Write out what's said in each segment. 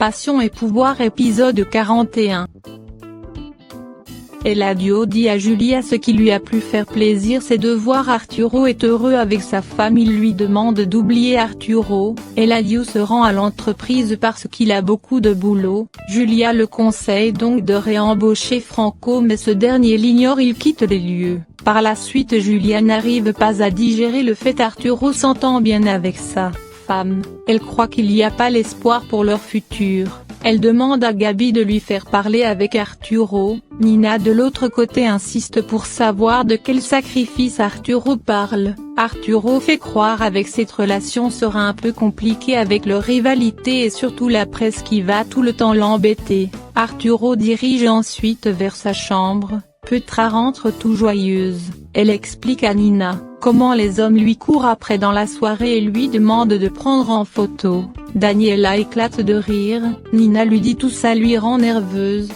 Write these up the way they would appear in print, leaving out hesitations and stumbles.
Passion et pouvoir épisode 41. Eladio dit à Julia ce qui lui a pu faire plaisir c'est de voir Arturo est heureux avec sa femme. Il lui demande d'oublier Arturo. Eladio se rend à l'entreprise parce qu'il a beaucoup de boulot. Julia le conseille donc de réembaucher Franco mais ce dernier l'ignore, il quitte les lieux. Par la suite Julia n'arrive pas à digérer le fait Arturo s'entend bien avec sa femme, elle croit qu'il n'y a pas l'espoir pour leur futur. Elle demande à Gabi de lui faire parler avec Arturo. Nina de l'autre côté insiste pour savoir de quel sacrifice Arturo parle. Arturo fait croire avec cette relation sera un peu compliquée avec leur rivalité et surtout la presse qui va tout le temps l'embêter. Arturo dirige ensuite vers sa chambre. Petra rentre tout joyeuse. Elle explique à Nina comment les hommes lui courent après dans la soirée et lui demandent de prendre en photo. Daniela éclate de rire. Nina lui dit tout ça lui rend nerveuse.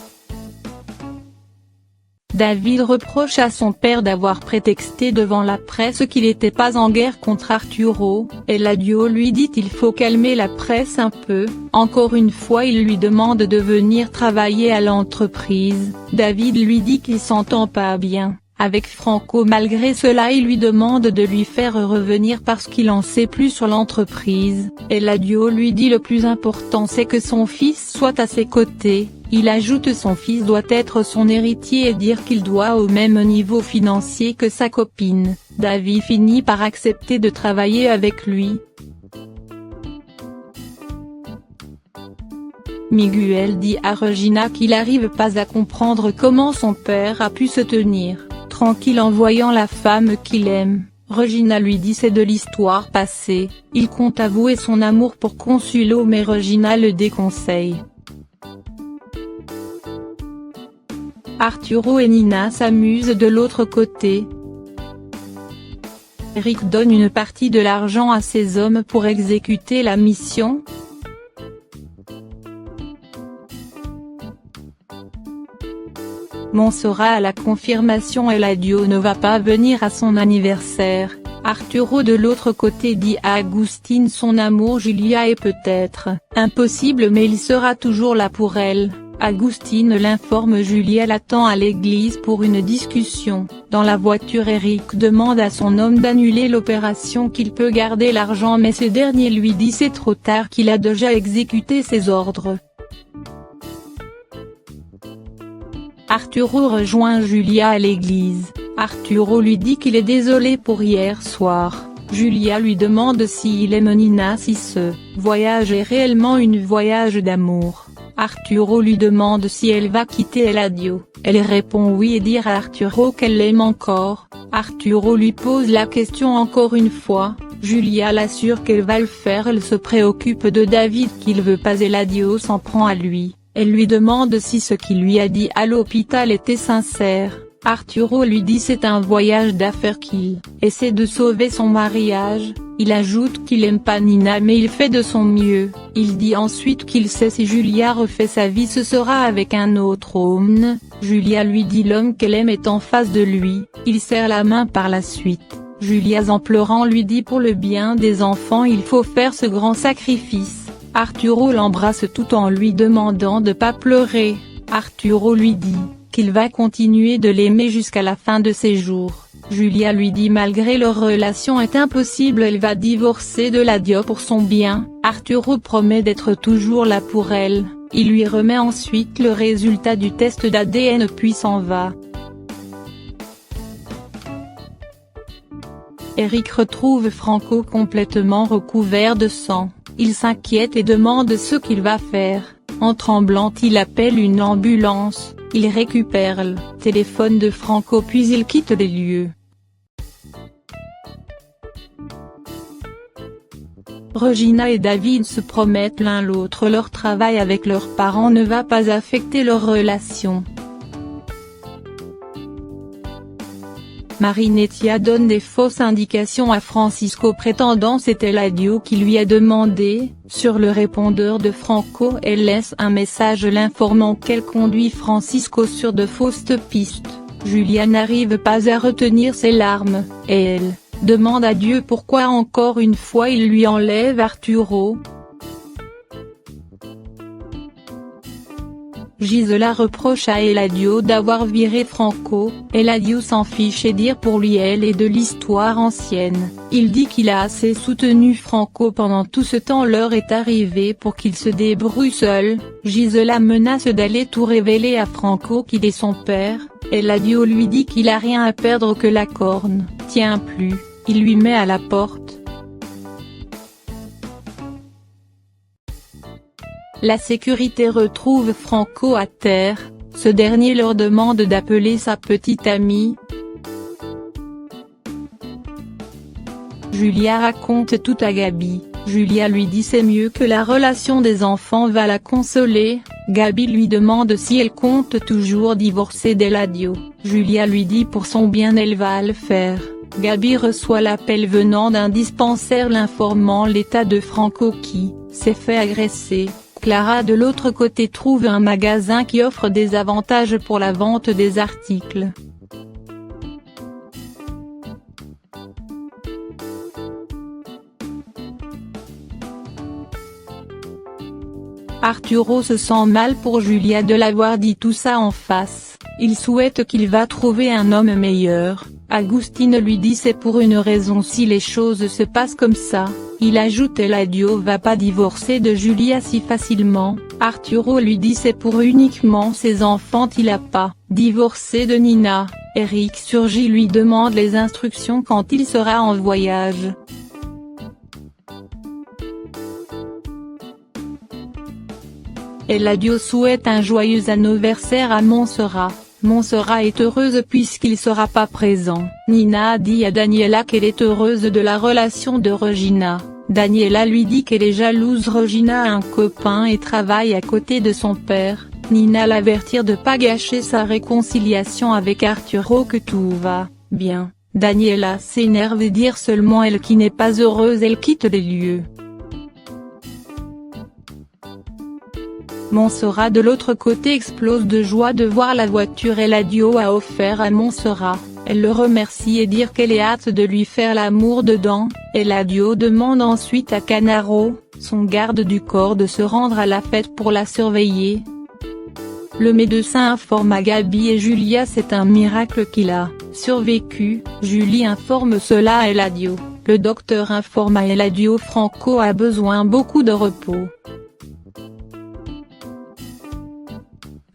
David reproche à son père d'avoir prétexté devant la presse qu'il n'était pas en guerre contre Arturo. Eladio lui dit il faut calmer la presse un peu. Encore une fois il lui demande de venir travailler à l'entreprise. David lui dit qu'il s'entend pas bien avec Franco. Malgré cela il lui demande de lui faire revenir parce qu'il en sait plus sur l'entreprise. Eladio lui dit le plus important c'est que son fils soit à ses côtés. Il ajoute son fils doit être son héritier et dire qu'il doit au même niveau financier que sa copine. David finit par accepter de travailler avec lui. Miguel dit à Regina qu'il n'arrive pas à comprendre comment son père a pu se tenir tranquille en voyant la femme qu'il aime. Regina lui dit c'est de l'histoire passée, il compte avouer son amour pour Consuelo mais Regina le déconseille. Arturo et Nina s'amusent de l'autre côté. Eric donne une partie de l'argent à ses hommes pour exécuter la mission. Sera à la confirmation Eladio ne va pas venir à son anniversaire. Arturo de l'autre côté dit à Agustín son amour Julia est peut-être impossible mais il sera toujours là pour elle. Agustín l'informe Julia l'attend à l'église pour une discussion. Dans la voiture Eric demande à son homme d'annuler l'opération qu'il peut garder l'argent mais ce dernier lui dit c'est trop tard qu'il a déjà exécuté ses ordres. Arturo rejoint Julia à l'église. Arturo lui dit qu'il est désolé pour hier soir. Julia lui demande s'il aime Nina si ce voyage est réellement un voyage d'amour. Arturo lui demande si elle va quitter Eladio. Elle répond oui et dit à Arturo qu'elle l'aime encore. Arturo lui pose la question encore une fois. Julia l'assure qu'elle va le faire. Elle se préoccupe de David qu'il veut pas. Eladio s'en prend à lui. Elle lui demande si ce qu'il lui a dit à l'hôpital était sincère. Arturo lui dit c'est un voyage d'affaires qu'il essaie de sauver son mariage. Il ajoute qu'il aime pas Nina mais il fait de son mieux. Il dit ensuite qu'il sait si Julia refait sa vie ce sera avec un autre homme. Julia lui dit l'homme qu'elle aime est en face de lui. Il serre la main par la suite. Julia en pleurant lui dit pour le bien des enfants il faut faire ce grand sacrifice. Arturo l'embrasse tout en lui demandant de pas pleurer. Arturo lui dit qu'il va continuer de l'aimer jusqu'à la fin de ses jours. Julia lui dit malgré leur relation est impossible elle va divorcer d'Eladio pour son bien. Arturo promet d'être toujours là pour elle. Il lui remet ensuite le résultat du test d'ADN puis s'en va. Eric retrouve Franco complètement recouvert de sang. Il s'inquiète et demande ce qu'il va faire. En tremblant il appelle une ambulance. Il récupère le téléphone de Franco puis il quitte les lieux. Regina et David se promettent l'un l'autre leur travail avec leurs parents ne va pas affecter leur relation. Marinettia donne des fausses indications à Francisco prétendant c'est Eladio qui lui a demandé. Sur le répondeur de Franco elle laisse un message l'informant qu'elle conduit Francisco sur de fausses pistes. Julia n'arrive pas à retenir ses larmes, et elle demande à Dieu pourquoi encore une fois il lui enlève Arturo. Gisela reproche à Eladio d'avoir viré Franco. Eladio s'en fiche et dire pour lui elle est de l'histoire ancienne. Il dit qu'il a assez soutenu Franco pendant tout ce temps, l'heure est arrivée pour qu'il se débrouille seul. Gisela menace d'aller tout révéler à Franco qu'il est son père. Eladio lui dit qu'il a rien à perdre que la corne. Tient plus, il lui met à la porte. La sécurité retrouve Franco à terre, ce dernier leur demande d'appeler sa petite amie. Julia raconte tout à Gabi. Julia lui dit c'est mieux que la relation des enfants va la consoler. Gabi lui demande si elle compte toujours divorcer d'Eladio. Julia lui dit pour son bien elle va le faire. Gabi reçoit l'appel venant d'un dispensaire l'informant l'état de Franco qui s'est fait agresser. Clara de l'autre côté trouve un magasin qui offre des avantages pour la vente des articles. Arturo se sent mal pour Julia de l'avoir dit tout ça en face. Il souhaite qu'il va trouver un homme meilleur. Agustine lui dit c'est pour une raison si les choses se passent comme ça. Il ajoute Eladio va pas divorcer de Julia si facilement. Arturo lui dit c'est pour uniquement ses enfants il a pas divorcé de Nina. Eric surgit lui demande les instructions quand il sera en voyage. Eladio souhaite un joyeux anniversaire à Montserrat. Montserrat est heureuse puisqu'il sera pas présent. Nina dit à Daniela qu'elle est heureuse de la relation de Regina. Daniela lui dit qu'elle est jalouse. Regina a un copain et travaille à côté de son père. Nina l'avertit de pas gâcher sa réconciliation avec Arturo que tout va bien. Daniela s'énerve et dire seulement elle qui n'est pas heureuse elle quitte les lieux. Montserrat de l'autre côté explose de joie de voir la voiture Eladio a offert à Montserrat. Elle le remercie et dire qu'elle est hâte de lui faire l'amour dedans. Eladio demande ensuite à Canaro, son garde du corps de se rendre à la fête pour la surveiller. Le médecin informe à Gabi et Julia c'est un miracle qu'il a survécu. Julie informe cela à Eladio. Le docteur informe à Eladio Franco a besoin beaucoup de repos.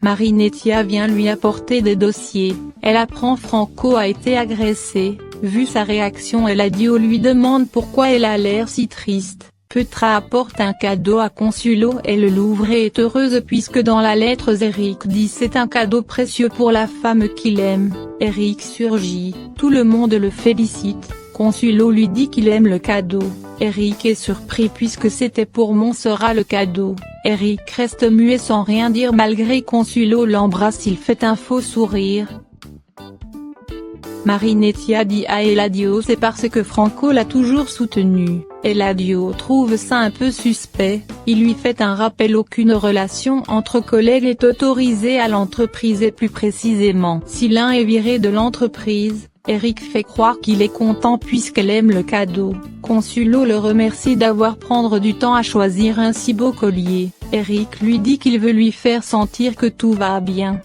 Marinettia vient lui apporter des dossiers. Elle apprend Franco a été agressé. Vu sa réaction Eladio lui demande pourquoi elle a l'air si triste. Petra apporte un cadeau à Consuelo. Elle l'ouvre et est heureuse puisque dans la lettre Eric dit c'est un cadeau précieux pour la femme qu'il aime. Eric surgit, tout le monde le félicite. Consuelo lui dit qu'il aime le cadeau. Eric est surpris puisque c'était pour Montserrat le cadeau. Eric reste muet sans rien dire malgré Consuelo l'embrasse, il fait un faux sourire. Marinettia dit à Eladio c'est parce que Franco l'a toujours soutenu. Eladio trouve ça un peu suspect, il lui fait un rappel aucune relation entre collègues est autorisée à l'entreprise et plus précisément si l'un est viré de l'entreprise. Eric fait croire qu'il est content puisqu'elle aime le cadeau. Consuelo le remercie d'avoir prendre du temps à choisir un si beau collier. Eric lui dit qu'il veut lui faire sentir que tout va bien.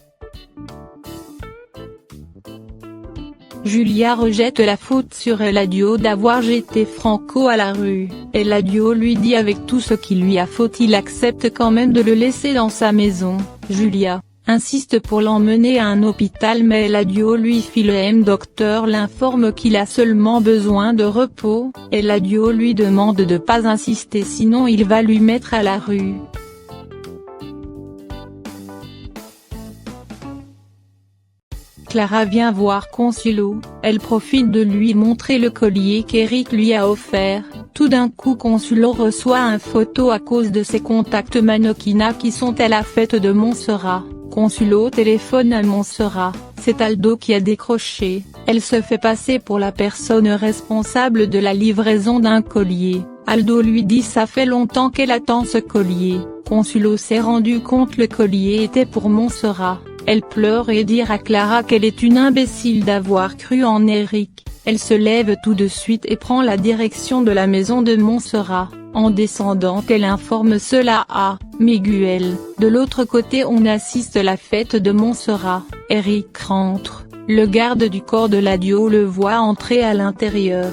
Julia rejette la faute sur Eladio d'avoir jeté Franco à la rue. Eladio lui dit avec tout ce qui lui a faute il accepte quand même de le laisser dans sa maison. Julia insiste pour l'emmener à un hôpital mais Eladio lui file le docteur l'informe qu'il a seulement besoin de repos. Eladio lui demande de pas insister sinon il va lui mettre à la rue. Clara vient voir Consuelo, elle profite de lui montrer le collier qu'Eric lui a offert. Tout d'un coup Consuelo reçoit une photo à cause de ses contacts mannequinat qui sont à la fête de Montserrat. Consuelo téléphone à Montserrat, c'est Aldo qui a décroché, elle se fait passer pour la personne responsable de la livraison d'un collier. Aldo lui dit ça fait longtemps qu'elle attend ce collier. Consuelo s'est rendu compte le collier était pour Montserrat. Elle pleure et dit à Clara qu'elle est une imbécile d'avoir cru en Eric. Elle se lève tout de suite et prend la direction de la maison de Montserrat. En descendant elle informe cela à Miguel. De l'autre côté on assiste à la fête de Montserrat, Eric rentre, le garde du corps de l'adieu le voit entrer à l'intérieur.